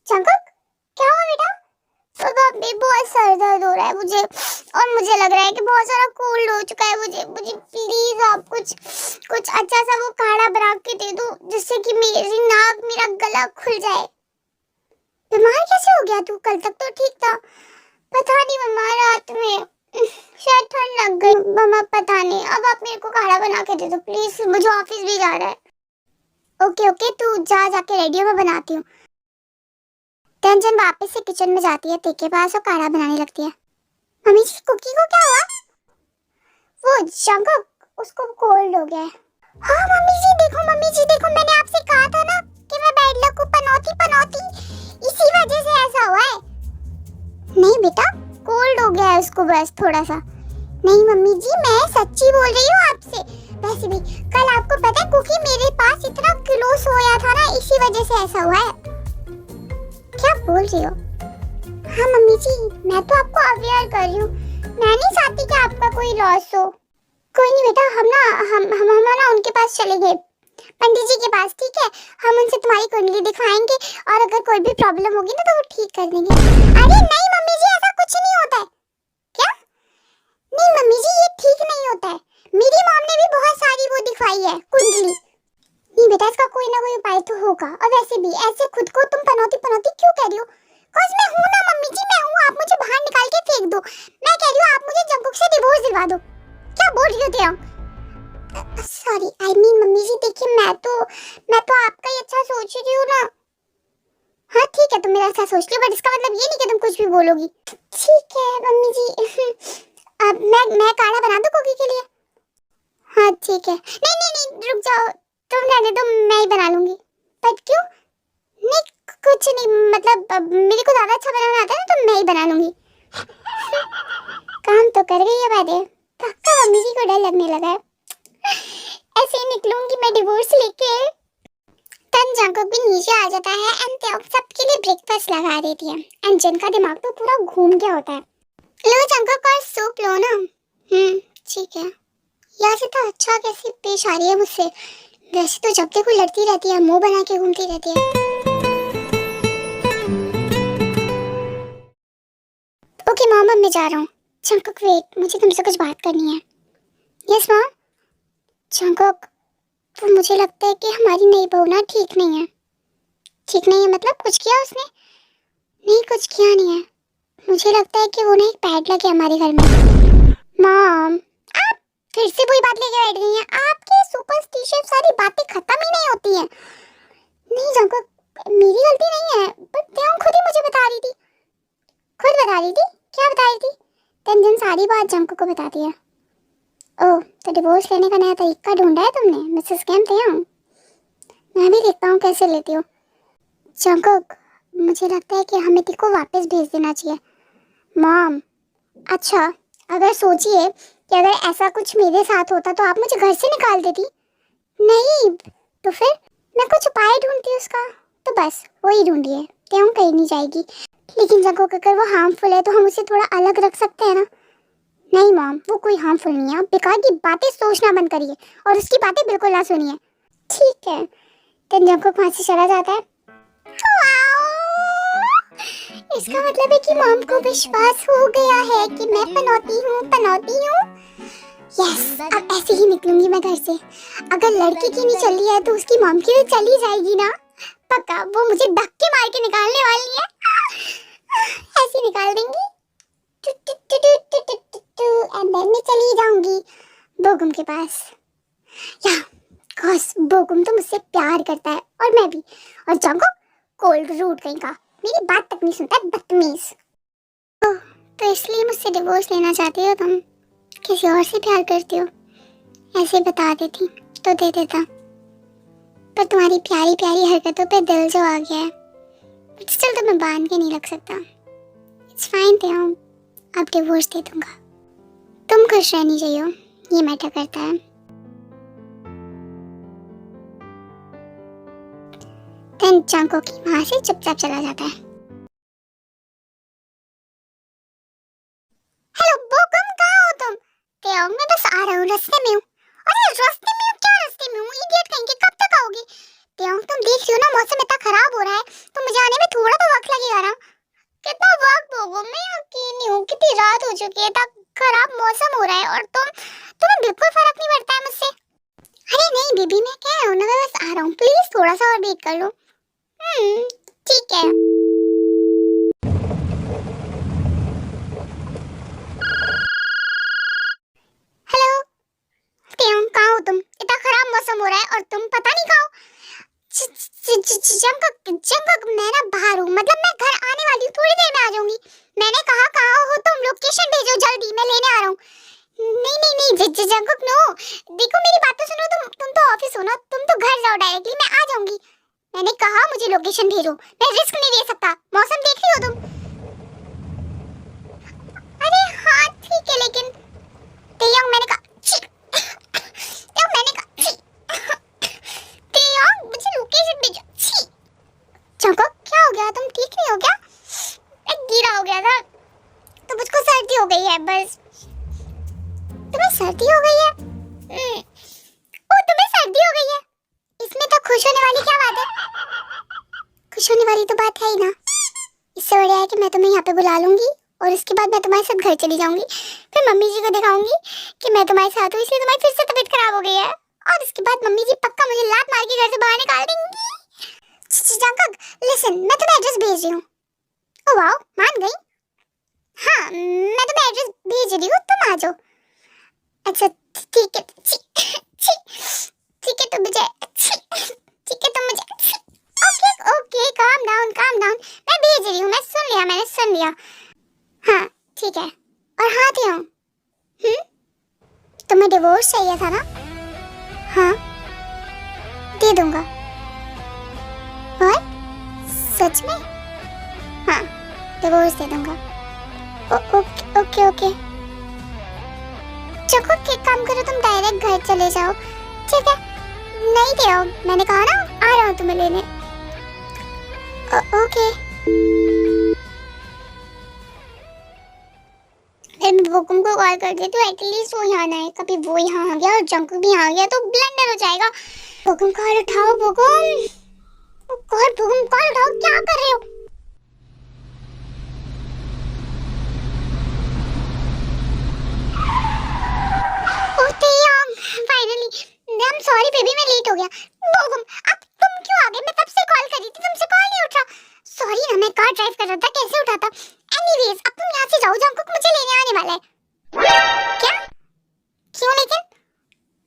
जंकुक क्या हुआ बेटा? पापा अभी बहुत सर दर्द हो रहा है मुझे, और मुझे लग रहा है कि बहुत सारा कोल्ड हो चुका है। मुझे प्लीज आप कुछ अच्छा सा वो काढ़ा बना के दे दो, जिससे कि मेरी नाक, मेरा गला खुल जाए। बीमार कैसे हो गया तू? कल तक तो ठीक था। पता नहीं मम्मा, रात में शायद ठंड लग गई। मम्मा पता नहीं, अब आप मेरे को काढ़ा बना के दे दो प्लीज, मुझे ऑफिस भी जाना है। ओके तू जाके रेडी हो, मैं बनाती हूँ। टेंशन वापस से किचन में जाती है ते के पास और काढ़ा बनाने लगती है। मम्मी जी, कुकी को क्या हुआ? वो जंकुक, उसको कोल्ड हो गया है। हाँ मम्मी जी देखो, मैंने आपसे कहा था ना कि मैं बैड लक को पनौती बस थोड़ा सा। नहीं मम्मी जी, मैं सच्ची बोल रही हूँ आपसे। वैसे भी कल आपको पता है कुकी मेरे पास इतना क्लोज सोया था ना, इसी वजह से ऐसा हुआ है। क्या बोल रही हो? हाँ मम्मी जी, मैं तो आपको अवेयर कर रही हूँ। मैं नहीं चाहती कि आपका कोई लॉस हो। कोई नहीं बेटा, हम ना उनके पास चले गए, पंडित जी के पास, ठीक है? हम उनसे तुम्हारी कुंडली दिखाएंगे और अगर कोई भी प्रॉब्लम होगी ना तो वो ठीक कर देंगे। अरे नहीं मम्मी जी, ऐसा कुछ नहीं होता है। क्या? नहीं मम्मी जी, ये ठीक नहीं होता है। मेरी मॉम ने भी बहुत सारी वो दिखवाई है कुंडली। नहीं बेटा, इसका कोई ना कोई उपाय तो होगा। और वैसे भी ऐसे खुद को तुम पनौती क्यों कह रही हो? कॉज मैं हूं ना मम्मी जी, मैं हूं। आप मुझे बाहर निकाल के फेंक दो। मैं कह रही हूं आप मुझे जंकुक से डिवोर्स दिलवा दो। क्या बोल रही हो तुम? सॉरी, आई मीन मम्मी जी, देखिए मैं तो आपका ही अच्छा सोच रही हूँ ना। हाँ ठीक है, तुम मेरा अच्छा सोच रही हो, बट इसका मतलब ये नहीं कि तुम कुछ भी बोलोगी। ठीक है मम्मी जी। अब मैं काढ़ा बना दूं कुकी के लिए? हाँ ठीक है। नहीं रुक जाओ, तुम रहने दो, मैं ही बना लूंगी। बट क्यों? नहीं कुछ नहीं, मतलब मेरे को ज्यादा अच्छा बनाना आता है ना, तो मैं ही बना लूंगी। काम तो कर गई है बातें। पक्का मम्मी जी को डर लगने लगा है। ऐसे ही निकलूंगी मैं डिवोर्स लेके। तन जंकुक भी नीचे आ जाता है एंड त्याग सबके लिए ब्रेकफास्ट लगा देती है एंड जिनका दिमाग तो पूरा घूम गया होता है। लो जंकुक और सूप लो ना। ठीक है। यहाँ से तो अच्छा कैसे पेश आ रही है मुझसे। वैसे तो जब देखो लड़ती रहती है, मुंह बना के घूमती रहती है। ओके मॉम, अब मैं जा रहा हूँ। जंकुक वेट, मुझे तुमसे कुछ बात करनी है। Yes mom. जंकुक, तो मुझे लगता है कि हमारी नई बहू ना ठीक नहीं है। ठीक नहीं है मतलब कुछ किया उसने? नहीं कुछ किया नहीं है। मुझे लगता है कि वो ना एक पैडलक है हमारे घर में। मॉम, आप फिर से वही बात लेके बैठ गई हैं। आपके सुपरस्टिशियस सारी बातें खत्म ही नहीं होती हैं। नहीं जंकुक, मेरी गलती नहीं है, बट त्याग खुद ही मुझे बता रही थी। खुद बता रही थी? क्या बता रही थी? तंजन सारी बात जंकुक को बताती है। ओह, तो डिवोर्स लेने का नया तरीका ढूंढा है तुमने मिसेस कैम त्याग? मैं भी देखता हूँ कैसे लेती हो। जंकुक, मुझे लगता है कि हमें तिको वापस भेज देना चाहिए। मॉम, अच्छा अगर सोचिए कि अगर ऐसा कुछ मेरे साथ होता तो आप मुझे घर से निकाल देती। नहीं तो फिर मैं कुछ उपाय ढूंढती उसका। तो बस वही ढूंढिए, त्याग कहीं नहीं जाएगी। लेकिन जंकुक अगर वो हार्मफुल है तो हम उसे थोड़ा अलग रख सकते हैं ना। नहीं मॉम, वो कोई हार्मफुल नहीं है। आप बेकार की बातें सोचना बंद करिए और उसकी बातें बिल्कुल ना सुनिए। ठीक है। तो जंकुक वहां से चला जाता है। इसका मतलब है कि मॉम को विश्वास हो गया है कि मैं पनौती हूँ। यस, अब ऐसे ही निकलूंगी मैं घर से। अगर लड़की की नहीं चली है तो उसकी मॉम की तो चली जाएगी ना। पक्का वो मुझे धक्के मार के निकालने वाली है। ऐसे निकाल देंगी एंड देन मैं चली जाऊंगी बोगुम के पास। या कॉस बोगुम तो मुझसे प्यार करता है और मैं भी। और जंकुक कोल्ड रूट कहीं का, मेरी बात तक नहीं सुनता, बदतमीज। तो इसलिए मुझसे डिवोर्स लेना चाहती हो तुम? किसी और से प्यार करती हो? ऐसे बता देती तो दे देता, पर तुम्हारी प्यारी प्यारी हरकतों पे दिल जो आ गया है, स्टिल तो मैं बांध के नहीं रख सकता। इट्स फाइन त्याग, अब डिवोर्स दे दूंगा। तुम खुश रहनी चाहिए, ये मैटर करता है। देन जंकुक वहां से चुपचाप चला जाता है। हेलो बोगुम, कहाँ हो तुम? त्याग, मैं बस आ रहा हूँ, रास्ते में हूँ। अरे रास्ते में हूँ? क्या रास्ते में हूँ? इडियट कहीं के, कब तक आओगे? त्याग तुम देख रही हो ना मौसम इतना खराब हो रहा है, तो मुझे आने में थोड़ा तो वक्त लगेगा ना। कितना वक्त बोगुम? मैं अकेली हूँ, कितनी रात हो चुकी है, इतना खराब मौसम हो रहा है और तुम्हें बिल्कुल फर्क नहीं पड़ता है मुझसे। अरे नहीं बेबी, मैं कह रहा हूँ ना, मैं बस आ रहा हूँ, प्लीज थोड़ा सा और वेट कर लो। ठीक है। हेलो त्याग, कहाँ हो तुम? इतना खराब मौसम हो रहा है और तुम पता नहीं कहाँ हो। जंकुक, मैं ना बाहर हूँ, मतलब मैं घर आने वाली हूँ, थोड़ी देर में आ जाऊंगी। मैंने कहा कहाँ हो तुम? लोकेशन भेजो जल्दी, मैं लेने आ रहा हूँ। नहीं जंकुक नो, देखो मेरी बात तो सुनो। तुम तो ऑफिस हो ना, तुम तो घर जाओ डायरेक्टली, मैं आ जाऊंगी। मैंने कहा मुझे लोकेशन भेजो, मैं रिस्क नहीं ले सकता। मौसम देख रही हो तुम? अरे हाँ ठीक है, लेकिन तेयोंग मैंने कहा छी, तेयोंग मैंने कहा छी, तेयोंग मुझे लोकेशन भेजो छी। जंकुक क्या हो गया, तुम ठीक नहीं हो क्या? एक गिरा हो गया था तो मुझको सर्दी हो गई है बस। तुम्हें सर्दी हो गई है? ओ तुम्हें सर्दी हो गई है, इसमें तो खुश होने वाली क्या बात है? खुश होने वाली तो बात है ही ना। इससे बढ़िया है कि मैं तुम्हें यहाँ पे बुला लूंगी और उसके बाद मैं तुम्हारे साथ घर चली जाऊंगी, फिर मम्मी जी को दिखाऊंगी कि मैं तुम्हारे साथ हूँ, इसलिए तुम्हारी फिर से तबीयत खराब हो गई है, और उसके बाद मम्मी जी पक्का मुझे लात मार के घर से बाहर निकाल देंगी। जंकुक लिसन, मैं तुम्हें एड्रेस भेज रही हूँ। ओ वाओ, मान गई? हाँ मैं तुम्हें एड्रेस भेज रही हूँ, तुम आ जाओ। अच्छा ठीक है, ठीक है तुम मुझे, ठीक है तुम मुझे, okay okay calm down calm down, मैं भेज रही हूँ, मैं सुन लिया, मैंने सुन लिया। हाँ ठीक है, और हाँ थे हूँ तुम्हें डिवोर्स चाहिए था ना? हाँ दे दूंगा। और सच में? हाँ डिवोर्स दे दूंगा। Okay okay okay. चको एक काम करो, तुम डायरेक्ट घर चले जाओ, ठीक है? नहीं दे आओ, मैंने कहा ना आ रहा हूँ तुम्हें लेने। ओके। फिर मैं बोकुम को कॉल कर देती हूँ, एटलीस्ट वो यहाँ ना है, कभी वो यहाँ आ गया और जंकुक भी आ गया तो ब्लेंडर हो जाएगा। बोकुम कॉल उठाओ, बोकुम कॉल उठाओ, क्या कर रहे हो? Finally I am sorry baby, मैं लेट हो गया। बोकुम अब तुम क्यों आ गए? मैं तब से कॉल कर रही थी, तुमसे कॉल नहीं उठ रहा। सॉरी ना, मैं कार ड्राइव कर रहा था, कैसे उठाता? एनीवेज अब तुम यहाँ से जाओ, जंकुक मुझे लेने आने वाला है। क्या? क्यों लेकिन?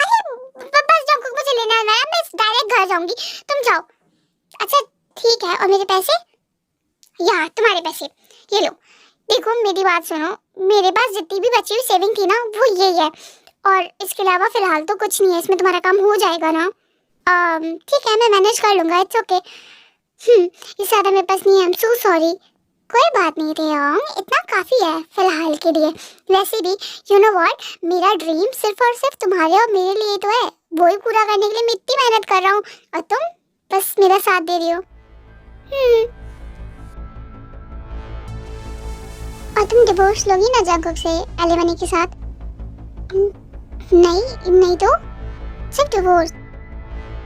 अरे बस जंकुक मुझे लेने आने वाला है, मैं डायरेक्ट घर जाऊंगी, तुम जाओ। अच्छा ठीक है, और मेरे पैसे? या तुम्हारे पैसे ये लो। देखो मेरी बात सुनो, मेरे पास जितनी भी बची हुई सेविंग थी ना वो यही है, और इसके अलावा फिलहाल तो कुछ नहीं है, इसमें तुम्हारा काम हो जाएगा ना? ठीक है मैं मैनेज कर लूंगा, इट्स ओके। इससे ज़्यादा मेरे पास नहीं है, आई एम सो सॉरी। कोई बात नहीं रेयोंग, इतना काफ़ी है फिलहाल के लिए। वैसे भी यू नो व्हाट, मेरा ड्रीम सिर्फ और सिर्फ तुम्हारे और मेरे लिए तो है, वो ही पूरा करने के लिए मैं इतनी मेहनत कर रहा हूँ, और तुम बस मेरा साथ दे रही हो। और तुम डिवोर्स लोगी ना जंकुक से एलिमनी के साथ? नहीं तो सिर्फ डिवोर्स।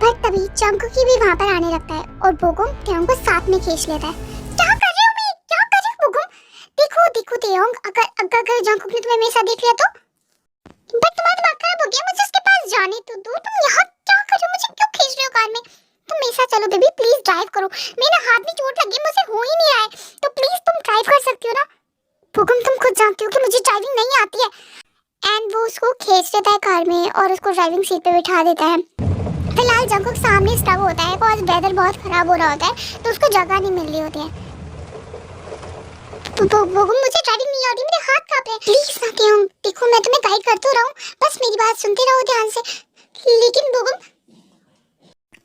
पर तभी जंकुक भी वहां पर आने लगता है और बोकुम तेयोंग को साथ में खींच लेता है। क्या कर रहे हो मैं? क्या कर रही हो बोकुम? देखो तेयोंग, अगर जंकुक ने तुम्हें मेरे साथ देख लिया तो? बट तुम्हारा दिमाग खराब हो गया, मुझे उसके पास जाने तो दो। तुम यहाँ क्या कर रहे हो? मुझे क्यों खींच रहे हो कार में? तुम मेरे साथ चलो बेबी, प्लीज ड्राइव करो। मेरे हाथ में चोट लगी, मुझे हो ही नहीं रहा है, तो प्लीज तुम ड्राइव कर सकती हो ना? बोकुम तुम खुद जानती हो कि मुझे ड्राइविंग नहीं आती है। एंड वो उसको खींच देता है कार में और उसको ड्राइविंग सीट पे बिठा देता है। फिलहाल जंकुक सामने स्टक होता है, बिकॉज वेदर बहुत खराब हो रहा होता है, तो उसको जगह नहीं मिल रही होती है। बोकुम मुझे ड्राइविंग नहीं आती, मेरे हाथ कांप रहे हैं। प्लीज ना तेयोंग, देखो मैं तुम्हें गाइड करती रहा हूँ, बस मेरी बात सुनते रहो ध्यान से। लेकिन बोकुम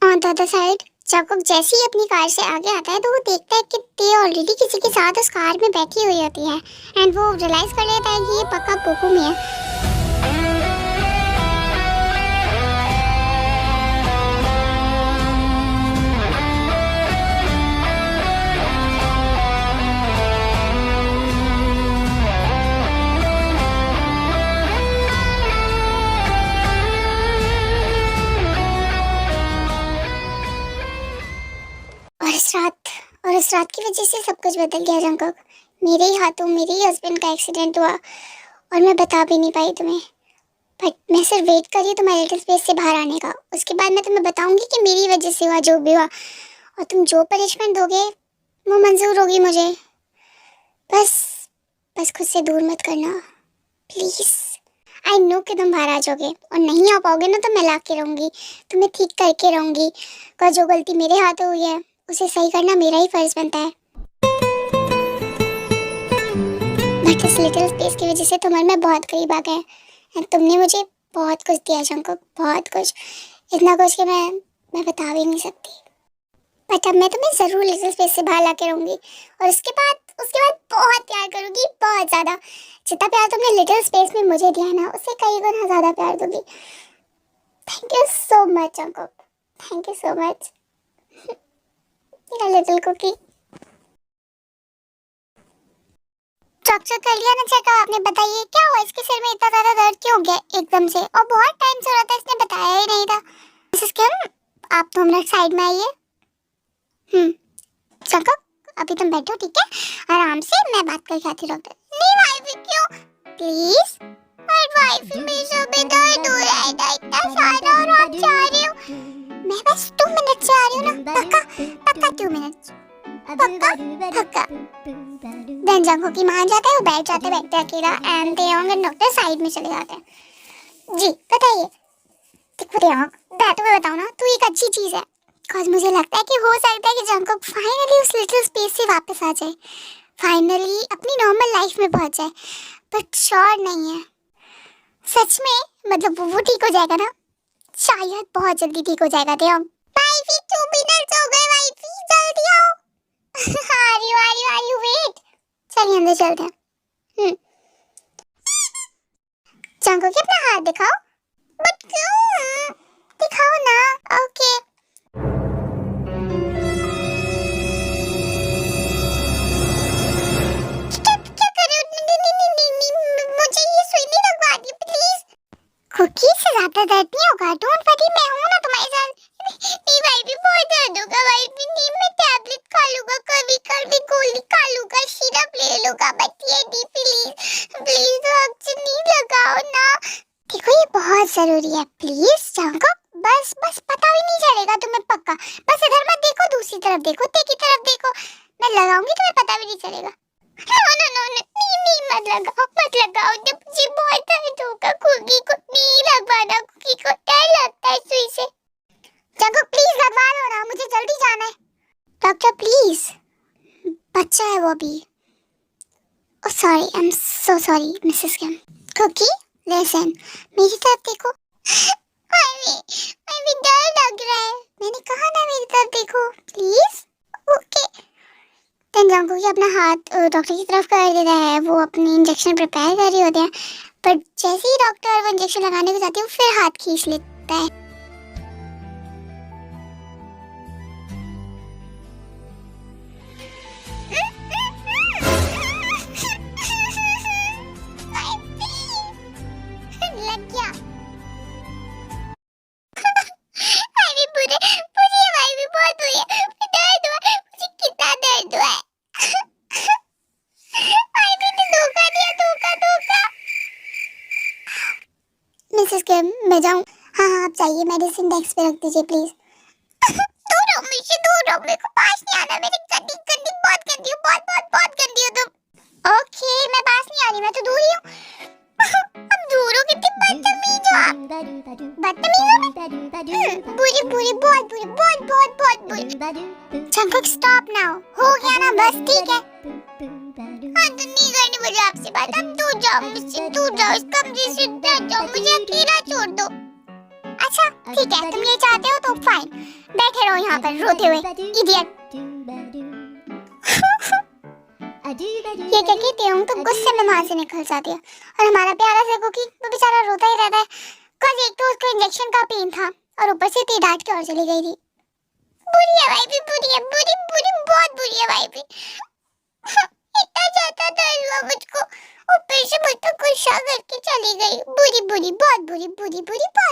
on the other side Jungkook जैसे ही अपनी कार से आगे आता है तो वो देखता है कि ते ऑलरेडी किसी के साथ उस कार में बैठी हुई होती है, एंड वो रियलाइज कर लेता है कि ये पक्का बोकुम ही है। और इस रात की वजह से सब कुछ बदल गया जंकुक। मेरे ही हाथों मेरे ही हस्बैंड का एक्सीडेंट हुआ और मैं बता भी नहीं पाई तुम्हें, बट मैं सिर्फ वेट कर रही तुम्हारे लिटिल स्पेस से बाहर आने का। उसके बाद मैं तुम्हें बताऊंगी कि मेरी वजह से हुआ जो भी हुआ, और तुम जो पनिशमेंट दोगे वो मंजूर होगी मुझे। बस खुद से दूर मत करना प्लीज़। आई नो कि तुम बाहर आ जाओगे, और नहीं आ पाओगे ना तो मैं ला के रहूँगी, तुम्हें ठीक करके रहूँगी। पर जो गलती मेरे हाथों हुई है उसे सही करना मेरा ही फर्ज बनता है। बट इस लिटिल स्पेस की वजह से तुम और मैं बहुत करीब आ गए, और तुमने मुझे बहुत कुछ दिया जंकुक, बहुत कुछ, इतना कुछ कि मैं बता भी नहीं सकती। बट अब मैं तुम्हें जरूर लिटिल स्पेस से बाहर लाके रहूंगी, और उसके बाद बहुत प्यार करूंगी, बहुत ज्यादा। जितना प्यार तुमने लिटिल स्पेस में मुझे दिया ना, उससे कई गुना ज्यादा प्यार दूंगी। Thank you so much uncle, thank you so much मेरा लिटिल कुकी। डॉक्टर कर लिया ना चेकअप आपने? बताइए क्या हुआ, इसके सिर में इतना ज्यादा दर्द क्यों हो गया एकदम से, और बहुत टाइम से हो रहा था, इसने बताया ही नहीं था। मिसेस किम, आप 2 मिनट साइड में आइए। चेकअप अभी तुम बैठो, ठीक है, आराम से, मैं बात करके आती हूँ डॉक्टर। नहीं वाइफी क्यों, प्लीज। और वाइफी मेरे सर में दर्द हो रहा है इतना सारा, और आप जा रहे हो। मैं बस 2 मिनट से आ रही हूँ ना, पक्का 2 मिनट, पक्का। देन जंगो की मान जाता है, वो बैठ जाते बैठते अकेला, एंड देयोंग एंड डॉक्टर साइड में चले जाते हैं। जी बताइए। देखो देयोंग, मैं तुम्हें बताऊँ ना, तू एक अच्छी चीज है, बिकॉज मुझे लगता है कि हो सकता है कि जंगो फाइनली उस लिटिल स्पेस से वापस आ जाए, फाइनली अपनी नॉर्मल लाइफ में पहुंच जाए, बट श्योर नहीं है। सच में मतलब वो ठीक हो जाएगा ना, शायद बहुत जल्दी ठीक हो जाएगा। देयोंग वाइफी 2 मिनट हो गए, वाइफी जल्दी आओ। आ रही हूँ, वेट। चलिए अंदर चलते हैं। जंगो के अपना हाथ दिखाओ। बट क्यों, दिखाओ ना। ओके क्या कर रहे हो? नहीं, मुझे ये सुई नहीं लगवा दी प्लीज। कुकी से ज्यादा दर्द नहीं होगा, डोंट वरी, मैं हूं ना तुम्हारे साथ। नहीं भाई भी बहुत दर्द होगा, भाई भी नहीं, मैं टैबलेट खा लूंगा, कभी गोली खा लूंगा, सिरप ले लूंगा, बट ये दी प्लीज ऑक्सीजन नहीं लगाओ ना। देखो ये बहुत जरूरी है, प्लीज जाओ, बस पता भी नहीं चलेगा तुम्हें, पक्का। बस इधर मत देखो, दूसरी तरफ देखो, ते की तरफ देखो, मैं लगाऊंगी तुम्हें पता भी नहीं चलेगा। नो नहीं मत लगाओ, जब मुझे बहुत दर्द होगा, कुकी को नहीं लगवाना, कुकी को डर लगता है सुई से। जंगो प्लीज लगवा लो ना, मुझे जल्दी जाना है। डॉक्टर प्लीज, बच्चा है वो भी। Oh sorry, I am so sorry Mrs Kim. Cookie listen, मेरी तरफ देखो। मैं डर लग रहा है, मैंने कहा ना मेरी तरफ देखो प्लीज। ओके देन जंगो की अपना हाथ डॉक्टर की तरफ कर देता है, वो अपनी इंजेक्शन प्रिपेयर कर रही होते हैं, पर जैसे ही डॉक्टर वो इंजेक्शन लगाने को जाती है, वो फिर हाथ खींच लेता है। लग गया। अरे बुरे भाई भी बहुत हुई है, दर्द हुआ, मुझे कितना दर्द हुआ है। भाई भी ने धोखा दिया, धोखा। मिसेस किम मैं जाऊं? हाँ आप जाइए, मेडिसिन डेस्क पे रख दीजिए प्लीज। दूर हो मुझसे, दूर हो, मेरे को पास नहीं आना, मेरी गंदी बहुत गंदी हो, बहुत गंदी हो तुम। ओके मैं पास नहीं आ रही, मैं तो दूर ही हूँ। अब दूर हो, कितनी बदतमीज हो आप। बदतमीज हो मैं? बुरी बहुत बुरी। जंगो स्टॉप नाउ, हो गया ना बस, ठीक है। हाँ तो नहीं करनी मुझे आपसे बात, अब दूर जाओ मुझसे, दूर जाओ, इस कमरे से डर जाओ, मुझे अकेला छोड़ दो। अच्छा ठीक है, तुम ये चाहते हो तो फाइन, बैठे रहो यहाँ पर रोते हुए, इडियट। ये क्या कहते हो तुम, गुस्से में वहां से निकल जाती है, और हमारा प्यारा सा कुकी वो बेचारा रोता ही रहता है, कल एक तो उसको इंजेक्शन का पेन था, और ऊपर से इतनी डांट के और चली गई थी। बुरी है भाई भी, बुरी बहुत बुरी है भाई भी। इतना ज्यादा दर्द हुआ मुझको, ऊपर से मुझको गुस्सा करके चली गई। बहुत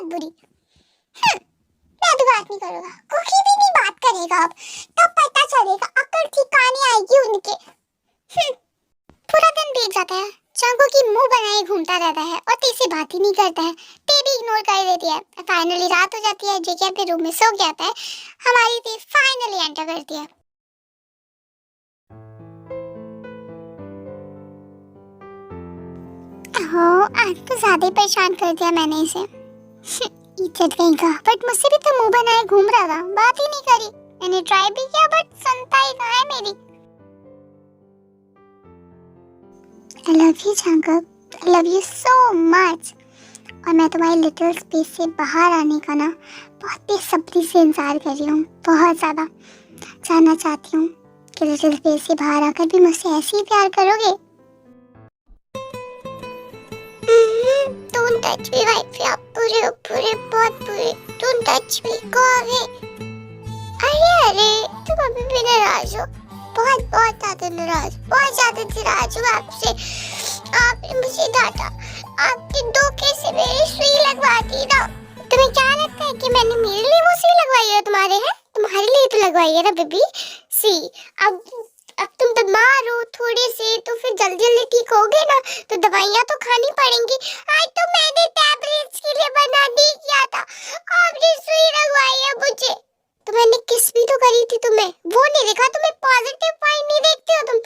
बुरी। मैं तो बात नहीं करूँगा, कुकी भी नहीं बात करेगा अब, तब पता चलेगा, अकल ठिकाने आएगी उनके। पूरा दिन बीत जाता है, जंगो की मुंह बनाए घूमता रहता है, और ते से बात ही नहीं करता है, ते भी इग्नोर कर देती है। फाइनली रात हो जाती है, जेके अपने रूम में सो जाता है, हमारी ते फाइनली एंटर करती है। आज तो ज्यादा ही परेशान कर दिया मैंने इसे। इज्जत कहीं का, बट मुझसे भी तो मुंह बनाए घूम रहा था, बात ही नहीं करी। मैंने ट्राई भी किया बट सुनता ही कहाँ है मेरी। I love you jungle, I love you so much। और मैं तुम्हारी लिटिल स्पेस से बाहर आने का ना बहुत बेसब्री से इंतजार कर रही हूँ, बहुत ज़्यादा। जानना चाहती हूँ कि लिटिल फेस से बाहर आकर भी मुझसे ऐसे ही प्यार करोगे? डोंट टच मी वाइफी, आप बुरे हो, बुरे, बहुत बुरे। Don't touch me, go away. अरे तुम अभी भी नाराज हो? बहुत बहुत ज्यादा नाराज, बहुत ज्यादा नाराज हूँ आपसे। आपने मुझे डांटा, आपके धोखे से मेरी सुई लगवा दी ना। तुम्हें क्या लगता है कि मैंने मेरे लिए वो सुई लगवाई है तुम्हारे? है तुम्हारे लिए तो लगवाई है ना बेबी। सी अब तुम बीमार हो थोड़े से, तो फिर जल्दी जल्दी ठीक होगे ना, तो दवाइयाँ तो खानी पड़ेंगी। आज तो मैंने टैबलेट्स के लिए बना दी किया था, आपने सुई लगवाई है मुझे। तो मैंने किस भी तो करी थी तुम्हें, वो नहीं देखा? तुम्हें पॉजिटिव पॉइंट नहीं देखते हो तुम?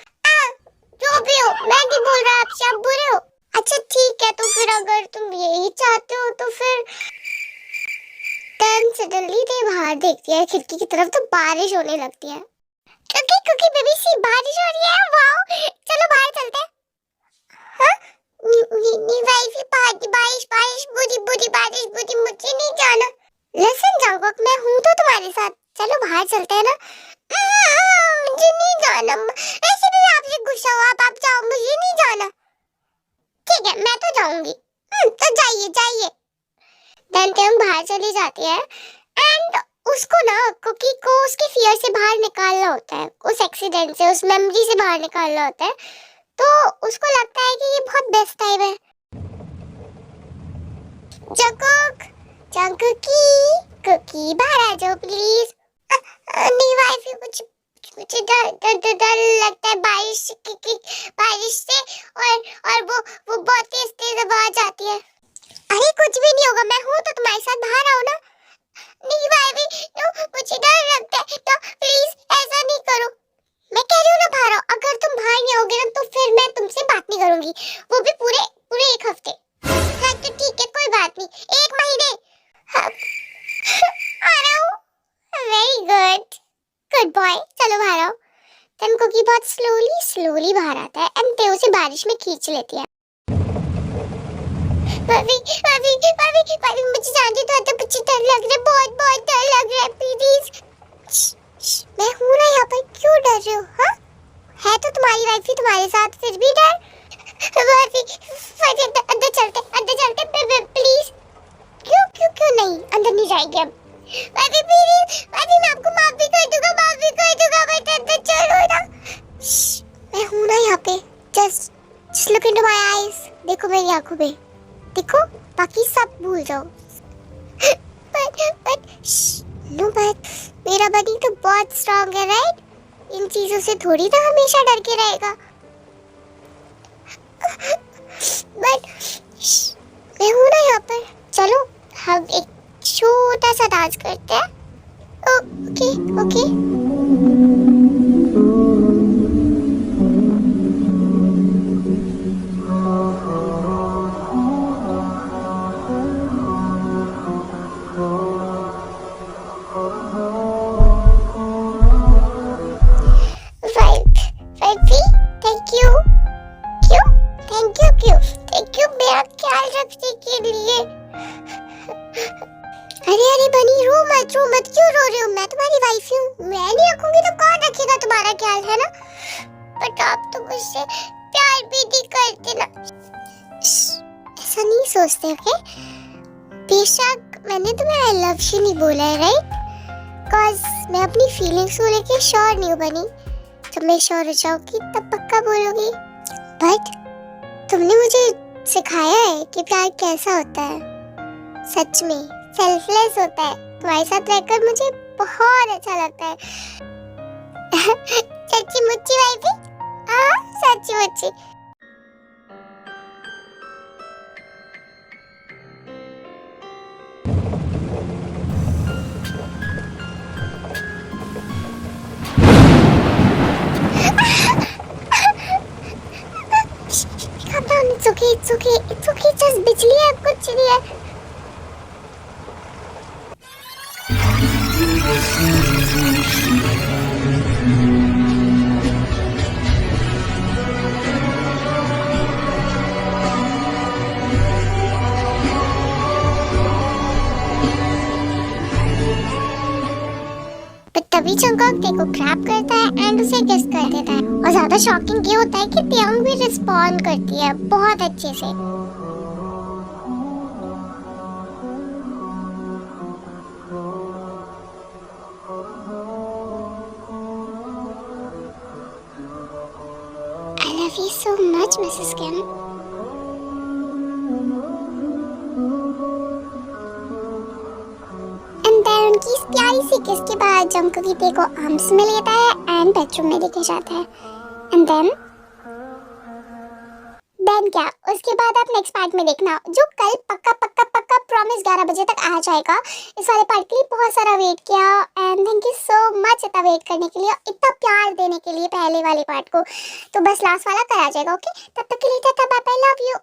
जो भी हो, मैं नहीं बोल रहा आपसे आप बुरे हो। अच्छा ठीक है, तो फिर अगर तुम यही चाहते हो तो फिर सडनली दे बाहर देखती है खिड़की की तरफ, तो बारिश होने लगती है। क्योंकि क्योंकि बेबी सी बारिश हो रही है। वाओ, चलो बाहर चलते हैं। हाँ नी वाइफी, बारिश बारिश, बुरी बुरी बारिश, बुरी, मुझे नहीं जाना। लिसन जंगकुक, मैं हूँ तो तुम्हारे साथ, चलो बाहर चलते हैं ना। मुझे नहीं जाना, ऐसे भी मैं आपसे गुस्सा हुआ, आप जाओ, मुझे नहीं जाना। ठीक है मैं तो जाऊंगी। तो जाइए जाइए। देन हम बाहर चली जाती है एंड उसको ना, कुकी को उसके फियर से बाहर निकालना होता है, उस एक्सीडेंट से, उस मेमोरी से बाहर निकालना होता है। तो उसको लगता है कि ये बहुत बेस्ट टाइम है। जंगकुक, जंगकुकी, कुकी बाहर आ जाओ प्लीज। नहीं वाइफी, मुझे डर लगता है बारिश से, और वो बहुत तेज आवाज आती है। अरे कुछ भी नहीं होगा, मैं हूँ तो तुम्हारे साथ, बाहर आओ ना। नहीं भाई, नो, मुझे डर लगता है, तो प्लीज ऐसा नहीं करो। मैं कह रही हूँ ना बाहर आओ। अगर तुम बाहर नहीं आओगे ना तो फिर मैं तुमसे बात नहीं करूंगी, वो भी पूरे 1 हफ्ते। हाँ तो ठीक है, कोई बात नहीं, 1 महीने। हाँ, आ रहा हूँ। वेरी गुड, गुड बॉय, चलो बाहर आओ। तन कुकी बहुत स्लोली बाहर आता है एंड तेओ से बारिश में खींच लेती है। भाभी, मुझे जानती तो आता, मुझे डर लग रहा है, बहुत डर लग रहा है, प्लीज। मैं हूँ ना यहाँ पर, क्यों डर रहे हो? हाँ, है तो तुम्हारी वाइफी तुम्हारे साथ, फिर भी डर? भाभी अंदर चलते प्लीज। क्यों नहीं, अंदर नहीं जाएंगे अब। भाभी प्लीज, भाभी मैं आपको माफ भी कर दूंगा, बट अंदर चलो ना। मैं हूँ ना यहाँ पे, just look into my eyes, देखो मेरी आंखों में, देखो, बाकी सब भूल जाओ। बट मेरा बनी तो बहुत स्ट्रांग है, राइट? इन चीजों से थोड़ी ना हमेशा डर के रहेगा। बट मैं हूँ ना यहाँ पर, चलो हम एक छोटा सा डांस करते हैं। ओके। थैंक यू मेरा ख्याल रखने के लिए। अरे बनी, रो मत, क्यों रो रही हो? मैं तुम्हारी वाइफ हूँ, मैं नहीं रखूंगी तो कौन रखेगा तुम्हारा ख्याल, है ना? बट आप तो मुझसे प्यार भी नहीं करते ना। ऐसा नहीं सोचते, ओके? बेशक मैंने तुम्हें आई लव यू नहीं बोला है, राइट? बिकॉज मैं अपनी फीलिंग्स को लेके श्योर नहीं हूँ बनी। जब मैं श्योर हो जाऊंगी तब पक्का बोलूंगी। बट तुमने मुझे सिखाया है कि प्यार कैसा होता है, सच में सेल्फलेस होता है। तुम्हारे साथ रहकर मुझे बहुत अच्छा लगता है। सच्ची मुच्ची वाइफी, हाँ सच्ची मुच्ची। It's okay, just बिजली है, कुछ नहीं है। तभी जंगकुक देखो ग्रैब करता है एंड उसे किस कर देता है। और ज्यादा शॉकिंग ये होता है कि तेयंग भी रिस्पॉन्ड करती है बहुत अच्छे से। I love you so much, Mrs. Kim. And then उनकी इस प्यारी सी किस के बाद जंगकुक गीते को आर्म्स में लेता है एंड बेडरूम में लेके जाता है। एंड देन क्या उसके बाद आप नेक्स्ट पार्ट में देखना जो कल पक्का पक्का पक्का प्रॉमिस 11 बजे तक आ जाएगा। इस वाले पार्ट के लिए बहुत सारा वेट किया and thank you so much इतना वेट करने के लिए, इतना प्यार देने के लिए पहले वाले पार्ट को। तो बस लास्ट वाला कर आ जाएगा। ओके, तब तक के लिए tata bye bye, love you.